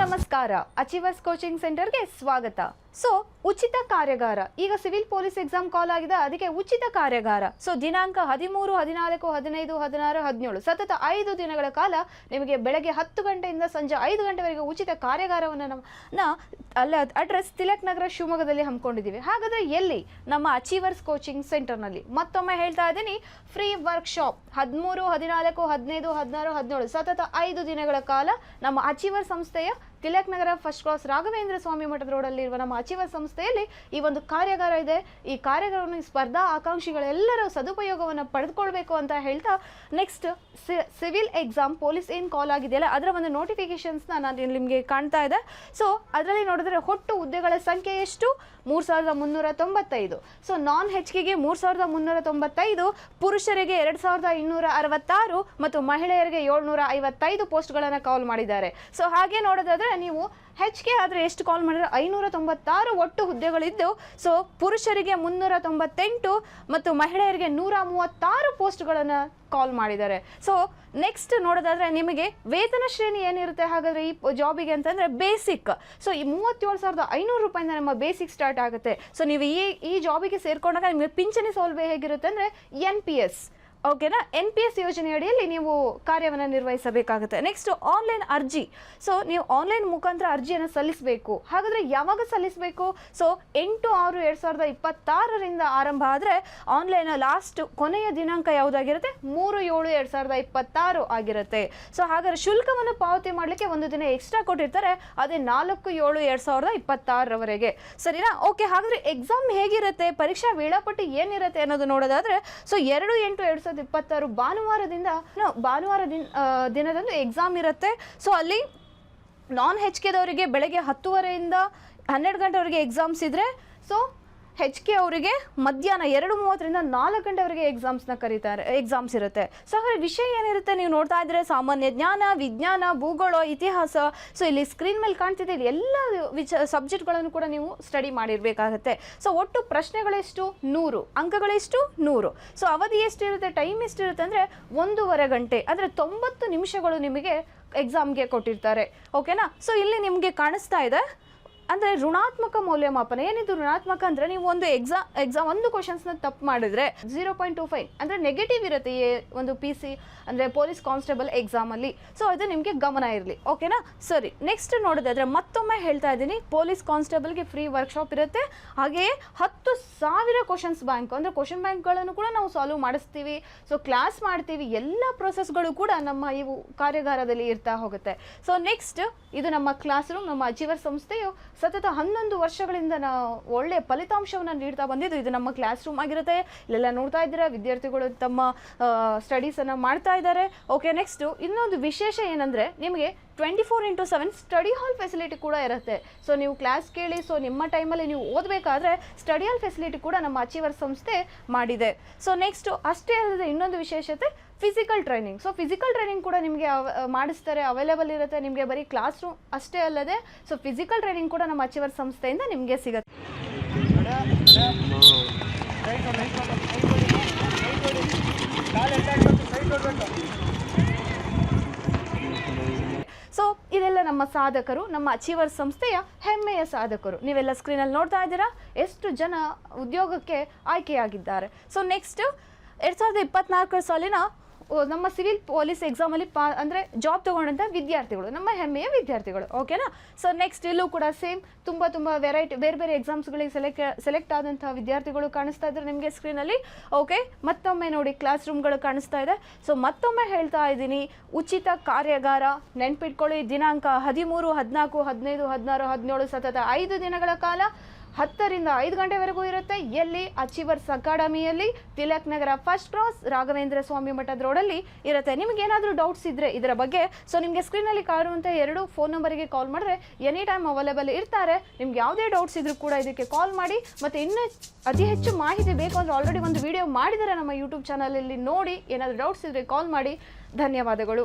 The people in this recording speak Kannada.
ನಮಸ್ಕಾರ. ಅಚೀವರ್ಸ್ ಕೋಚಿಂಗ್ ಸೆಂಟರ್ಗೆ ಸ್ವಾಗತ. ಉಚಿತ ಕಾರ್ಯಾಗಾರ ಈಗ ಸಿವಿಲ್ ಪೊಲೀಸ್ ಎಕ್ಸಾಮ್ ಕಾಲ್ ಆಗಿದೆ, ಅದಕ್ಕೆ ಉಚಿತ ಕಾರ್ಯಾಗಾರ. ದಿನಾಂಕ 13, 14, 15, 16, 17 ಸತತ 5 ದಿನಗಳ ಕಾಲ ನಿಮಗೆ ಬೆಳಗ್ಗೆ 10 ಗಂಟೆಯಿಂದ ಸಂಜೆ 5 ಗಂಟೆವರೆಗೆ ಉಚಿತ ಕಾರ್ಯಾಗಾರವನ್ನು ಅಲ್ಲ ಅಡ್ರೆಸ್ ತಿಲಕ್ ನಗರ ಶಿವಮೊಗ್ಗದಲ್ಲಿ ಹಮ್ಮಿಕೊಂಡಿದ್ದೀವಿ. ಹಾಗಾದ್ರೆ ಎಲ್ಲಿ? ನಮ್ಮ ಅಚೀವರ್ಸ್ ಕೋಚಿಂಗ್ ಸೆಂಟರ್ನಲ್ಲಿ. ಮತ್ತೊಮ್ಮೆ ಹೇಳ್ತಾ ಇದ್ದೀನಿ, ಫ್ರೀ ವರ್ಕ್ಶಾಪ್ 13, 14, 15, 16, 17 ಸತತ 5 ದಿನಗಳ ಕಾಲ ನಮ್ಮ ಅಚೀವರ್ ಸಂಸ್ಥೆಯ ತಿಲಕ್ ನಗರ ಫಸ್ಟ್ ಕ್ರಾಸ್ ರಾಘವೇಂದ್ರ ಸ್ವಾಮಿ ಮಠದ ರೋಡಲ್ಲಿರುವ ನಮ್ಮ ಅಚೀವರ್ ಸಂಸ್ಥೆಯಲ್ಲಿ ಈ ಒಂದು ಕಾರ್ಯಾಗಾರ ಇದೆ. ಈ ಕಾರ್ಯಾಗಾರವನ್ನು ಸ್ಪರ್ಧಾ ಆಕಾಂಕ್ಷಿಗಳೆಲ್ಲರೂ ಸದುಪಯೋಗವನ್ನು ಪಡೆದುಕೊಳ್ಬೇಕು ಅಂತ ಹೇಳ್ತಾ, ನೆಕ್ಸ್ಟ್ ಸಿವಿಲ್ ಎಕ್ಸಾಮ್ ಪೊಲೀಸ್ ಏನು ಕಾಲ್ ಆಗಿದೆಯಲ್ಲ ಅದರ ಒಂದು ನೋಟಿಫಿಕೇಶನ್ಸ್ನ ನಾನು ನಿಮಗೆ ಕಾಣ್ತಾ ಇದೆ. ಅದರಲ್ಲಿ ನೋಡಿದ್ರೆ ಒಟ್ಟು ಹುದ್ದೆಗಳ ಸಂಖ್ಯೆ ಎಷ್ಟು? 3395. ನಾನ್ HKಗೆ 3395, ಪುರುಷರಿಗೆ 2266 ಮತ್ತು ಮಹಿಳೆಯರಿಗೆ 755 ಪೋಸ್ಟ್ಗಳನ್ನು ಕಾಲ್ ಮಾಡಿದ್ದಾರೆ. ಹಾಗೆ ನೋಡೋದಾದ್ರೆ ನೀವು HK ಆದರೆ ಎಷ್ಟು ಕಾಲ್ ಮಾಡಿದ್ರೆ 596 ಒಟ್ಟು ಹುದ್ದೆಗಳಿದ್ದು, ಪುರುಷರಿಗೆ 398 ಮತ್ತು ಮಹಿಳೆಯರಿಗೆ 136 ಪೋಸ್ಟ್ಗಳನ್ನು ಕಾಲ್ ಮಾಡಿದ್ದಾರೆ. ನೆಕ್ಸ್ಟ್ ನೋಡೋದಾದ್ರೆ ನಿಮಗೆ ವೇತನ ಶ್ರೇಣಿ ಏನಿರುತ್ತೆ ಹಾಗಾದ್ರೆ ಈ ಜಾಬಿಗೆ ಅಂತಂದ್ರೆ ಬೇಸಿಕ್. ಈ 37,500 ರೂಪಾಯಿಂದ ನಮ್ಮ ಬೇಸಿಕ್ ಸ್ಟಾರ್ಟ್ ಆಗುತ್ತೆ. ನೀವು ಈ ಜಾಬಿಗೆ ಸೇರ್ಕೊಂಡಾಗ ನಿಮಗೆ ಪಿಂಚಣಿ ಸೌಲಭ್ಯ ಹೇಗಿರುತ್ತೆ ಅಂದ್ರೆ NPS, ಓಕೆನಾ? NPS ಯೋಜನೆ ಅಡಿಯಲ್ಲಿ ನೀವು ಕಾರ್ಯವನ್ನು ನಿರ್ವಹಿಸಬೇಕಾಗುತ್ತೆ. ನೆಕ್ಸ್ಟ್ ಆನ್ಲೈನ್ ಅರ್ಜಿ. ನೀವು ಆನ್ಲೈನ್ ಮುಖಾಂತರ ಅರ್ಜಿಯನ್ನು ಸಲ್ಲಿಸಬೇಕು. ಹಾಗಾದರೆ ಯಾವಾಗ ಸಲ್ಲಿಸಬೇಕು? 8/6/2026ರಿಂದ ಆರಂಭ ಆದರೆ ಆನ್ಲೈನ್ ಲಾಸ್ಟ್ ಕೊನೆಯ ದಿನಾಂಕ ಯಾವುದಾಗಿರುತ್ತೆ? 3/7/2026 ಆಗಿರುತ್ತೆ. ಹಾಗಾದರೆ ಶುಲ್ಕವನ್ನು ಪಾವತಿ ಮಾಡಲಿಕ್ಕೆ ಒಂದು ದಿನ ಎಕ್ಸ್ಟ್ರಾ ಕೊಟ್ಟಿರ್ತಾರೆ, ಅದೇ 4/7/2026ರವರೆಗೆ. ಸರಿನಾ? ಓಕೆ. ಹಾಗಾದರೆ ಎಕ್ಸಾಮ್ ಹೇಗಿರುತ್ತೆ, ಪರೀಕ್ಷಾ ವೇಳಾಪಟ್ಟಿ ಏನಿರುತ್ತೆ ಅನ್ನೋದು ನೋಡೋದಾದರೆ 2/8/2026 ಭಾನುವಾರ ದಿನದಂದು ಎಕ್ಸಾಮ್ ಇರುತ್ತೆ. ಅಲ್ಲಿ ನಾನ್ HKದವರಿಗೆ ಬೆಳಗ್ಗೆ 10:30ಯಿಂದ 12 ಗಂಟೆವರೆಗೆ ಎಕ್ಸಾಮ್ಸ್ ಇದ್ರೆ, HK ಅವರಿಗೆ ಮಧ್ಯಾಹ್ನ 2:30ರಿಂದ 4 ಗಂಟೆವರೆಗೆ ಎಕ್ಸಾಮ್ಸ್ ಇರುತ್ತೆ. ಹಾಗಾದ್ರೆ ವಿಷಯ ಏನಿರುತ್ತೆ ನೀವು ನೋಡ್ತಾ ಇದ್ರೆ ಸಾಮಾನ್ಯ ಜ್ಞಾನ, ವಿಜ್ಞಾನ, ಭೂಗೋಳ, ಇತಿಹಾಸ. ಇಲ್ಲಿ ಸ್ಕ್ರೀನ್ ಮೇಲೆ ಕಾಣ್ತಿದೆ, ಎಲ್ಲ ಸಬ್ಜೆಕ್ಟ್ಗಳನ್ನು ಕೂಡ ನೀವು ಸ್ಟಡಿ ಮಾಡಿರಬೇಕಾಗುತ್ತೆ. ಒಟ್ಟು ಪ್ರಶ್ನೆಗಳೆಷ್ಟು? 100, ಅಂಕಗಳೆಷ್ಟು? 100. ಅವಧಿ ಎಷ್ಟಿರುತ್ತೆ, ಟೈಮ್ ಎಷ್ಟಿರುತ್ತೆ ಅಂದರೆ 1.5 ಗಂಟೆ, ಅಂದರೆ 90 ನಿಮಿಷಗಳು ನಿಮಗೆ ಎಕ್ಸಾಮ್ಗೆ ಕೊಟ್ಟಿರ್ತಾರೆ. ಓಕೆನಾ? ಇಲ್ಲಿ ನಿಮಗೆ ಕಾಣಿಸ್ತಾ ಇದೆ ಅಂದರೆ ಋಣಾತ್ಮಕ ಮೌಲ್ಯಮಾಪನ. ಏನಿದು ಋಣಾತ್ಮಕ ಅಂದರೆ ನೀವು ಒಂದು ಎಕ್ಸಾಮ್ ಒಂದು ಕ್ವಶನ್ಸ್ನ ತಪ್ಪು ಮಾಡಿದ್ರೆ 0.25 ಅಂದರೆ ನೆಗೆಟಿವ್ ಇರುತ್ತೆ ಈ ಒಂದು PC ಅಂದರೆ ಪೊಲೀಸ್ ಕಾನ್ಸ್ಟೇಬಲ್ ಎಕ್ಸಾಮಲ್ಲಿ. ಅದು ನಿಮಗೆ ಗಮನ ಇರಲಿ. ಓಕೆನಾ? ಸರಿ. ನೆಕ್ಸ್ಟ್ ನೋಡೋದಾದರೆ ಮತ್ತೊಮ್ಮೆ ಹೇಳ್ತಾ ಇದ್ದೀನಿ, ಪೊಲೀಸ್ ಕಾನ್ಸ್ಟೇಬಲ್ಗೆ ಫ್ರೀ ವರ್ಕ್ಶಾಪ್ ಇರುತ್ತೆ. ಹಾಗೆಯೇ 10,000 ಕ್ವಶನ್ಸ್ ಬ್ಯಾಂಕ್ ಅಂದರೆ ಕ್ವಶನ್ ಬ್ಯಾಂಕ್ಗಳನ್ನು ಕೂಡ ನಾವು ಸಾಲ್ವ್ ಮಾಡಿಸ್ತೀವಿ. ಕ್ಲಾಸ್ ಮಾಡ್ತೀವಿ. ಎಲ್ಲ ಪ್ರೊಸೆಸ್ಗಳು ಕೂಡ ನಮ್ಮ ಇವು ಕಾರ್ಯಾಗಾರದಲ್ಲಿ ಇರ್ತಾ ಹೋಗುತ್ತೆ. ನೆಕ್ಸ್ಟ್ ಇದು ನಮ್ಮ ಕ್ಲಾಸ್ ರೂಮ್. ನಮ್ಮ ಅಚೀವರ್ ಸಂಸ್ಥೆಯು ಸತತ 11 ವರ್ಷಗಳಿಂದ ನಾವು ಒಳ್ಳೆಯ ಫಲಿತಾಂಶವನ್ನು ನೀಡ್ತಾ ಬಂದಿದ್ದು ಇದು ನಮ್ಮ ಕ್ಲಾಸ್ ರೂಮ್ ಆಗಿರುತ್ತೆ. ಇಲ್ಲೆಲ್ಲ ನೋಡ್ತಾ ಇದ್ದೀರಾ, ವಿದ್ಯಾರ್ಥಿಗಳು ತಮ್ಮ ಸ್ಟಡೀಸನ್ನು ಮಾಡ್ತಾ ಇದ್ದಾರೆ. ಓಕೆ. ನೆಕ್ಸ್ಟ್ ಇನ್ನೊಂದು ವಿಶೇಷ ಏನಂದರೆ ನಿಮಗೆ 24/7 ಸ್ಟಡಿ ಹಾಲ್ ಫೆಸಿಲಿಟಿ ಕೂಡ ಇರುತ್ತೆ. ನೀವು ಕ್ಲಾಸ್ ಕೇಳಿ, ನಿಮ್ಮ ಟೈಮಲ್ಲಿ ನೀವು ಓದಬೇಕಾದ್ರೆ ಸ್ಟಡಿ ಹಾಲ್ ಫೆಸಿಲಿಟಿ ಕೂಡ ನಮ್ಮ ಅಚೀವರ್ ಸಂಸ್ಥೆ ಮಾಡಿದೆ. ನೆಕ್ಸ್ಟ್ ಅಷ್ಟೇ ಅಲ್ಲದೆ ಇನ್ನೊಂದು ವಿಶೇಷತೆ ಫಿಸಿಕಲ್ ಟ್ರೈನಿಂಗ್. ಫಿಸಿಕಲ್ ಟ್ರೈನಿಂಗ್ ಕೂಡ ನಿಮಗೆ ಮಾಡಿಸ್ತಾರೆ, ಅವೈಲೇಬಲ್ ಇರುತ್ತೆ. ನಿಮಗೆ ಬರೀ ಕ್ಲಾಸ್ ರೂಮ್ ಅಷ್ಟೇ ಅಲ್ಲದೆ ಫಿಸಿಕಲ್ ಟ್ರೈನಿಂಗ್ ಕೂಡ ನಮ್ಮ ಅಚೀವರ್ ಸಂಸ್ಥೆಯಿಂದ ನಿಮಗೆ ಸಿಗುತ್ತೆ. ಇದೆಲ್ಲ ನಮ್ಮ ಸಾಧಕರು, ನಮ್ಮ ಅಚೀವರ್ ಸಂಸ್ಥೆಯ ಹೆಮ್ಮೆಯ ಸಾಧಕರು. ನೀವೆಲ್ಲ ಸ್ಕ್ರೀನಲ್ಲಿ ನೋಡ್ತಾ ಇದ್ದೀರಾ ಎಷ್ಟು ಜನ ಉದ್ಯೋಗಕ್ಕೆ ಆಯ್ಕೆಯಾಗಿದ್ದಾರೆ. ನೆಕ್ಸ್ಟ್ 2024 ಸಾಲಿನ ನಮ್ಮ ಸಿವಿಲ್ ಪೊಲೀಸ್ ಎಕ್ಸಾಮಲ್ಲಿ ಅಂದರೆ ಜಾಬ್ ತೊಗೊಂಡಂಥ ವಿದ್ಯಾರ್ಥಿಗಳು ನಮ್ಮ ಹೆಮ್ಮೆಯ ವಿದ್ಯಾರ್ಥಿಗಳು. ಓಕೆನಾ? ನೆಕ್ಸ್ಟ್ ಇಲ್ಲೂ ಕೂಡ ಸೇಮ್ ತುಂಬ ವೆರೈಟಿ ಬೇರೆ ಬೇರೆ ಎಕ್ಸಾಮ್ಸ್ಗಳಿಗೆ ಸೆಲೆಕ್ಟ್ ಆದಂಥ ವಿದ್ಯಾರ್ಥಿಗಳು ಕಾಣಿಸ್ತಾ ಇದ್ದಾರೆ ನಿಮಗೆ ಸ್ಕ್ರೀನಲ್ಲಿ. ಓಕೆ. ಮತ್ತೊಮ್ಮೆ ನೋಡಿ ಕ್ಲಾಸ್ ರೂಮ್ಗಳು ಕಾಣಿಸ್ತಾ ಇದೆ. ಮತ್ತೊಮ್ಮೆ ಹೇಳ್ತಾ ಇದ್ದೀನಿ, ಉಚಿತ ಕಾರ್ಯಾಗಾರ ನೆನ್ಪಿಟ್ಕೊಳ್ಳಿ. ದಿನಾಂಕ 13, 14, 15, 16, 17 ಸತತ 5 ದಿನಗಳ ಕಾಲ 10ರಿಂದ 5 ಗಂಟೆವರೆಗೂ ಇರುತ್ತೆ. ಎಲ್ಲಿ? ಅಚೀವರ್ಸ್ ಅಕಾಡೆಮಿಯಲ್ಲಿ, ತಿಲಕ್ ನಗರ ಫಸ್ಟ್ ಕ್ರಾಸ್ ರಾಘವೇಂದ್ರ ಸ್ವಾಮಿ ಮಠದ ರೋಡಲ್ಲಿ ಇರುತ್ತೆ. ನಿಮ್ಗೆ ಏನಾದರೂ ಡೌಟ್ಸ್ ಇದ್ದರೆ ಇದರ ಬಗ್ಗೆ ನಿಮಗೆ ಸ್ಕ್ರೀನಲ್ಲಿ ಕಾಣುವಂಥ 2 ಫೋನ್ ನಂಬರಿಗೆ ಕಾಲ್ ಮಾಡಿದ್ರೆ ಎನಿ ಟೈಮ್ ಅವೈಲೇಬಲ್ ಇರ್ತಾರೆ. ನಿಮ್ಗೆ ಯಾವುದೇ ಡೌಟ್ಸ್ ಇದ್ರೂ ಕೂಡ ಇದಕ್ಕೆ ಕಾಲ್ ಮಾಡಿ. ಮತ್ತು ಇನ್ನೂ ಅತಿ ಹೆಚ್ಚು ಮಾಹಿತಿ ಬೇಕು ಅಂದರೆ ಆಲ್ರೆಡಿ ಒಂದು ವಿಡಿಯೋ ಮಾಡಿದ್ದಾರೆ ನಮ್ಮ ಯೂಟ್ಯೂಬ್ ಚಾನಲಲ್ಲಿ, ನೋಡಿ. ಏನಾದರೂ ಡೌಟ್ಸ್ ಇದ್ದರೆ ಕಾಲ್ ಮಾಡಿ. ಧನ್ಯವಾದಗಳು.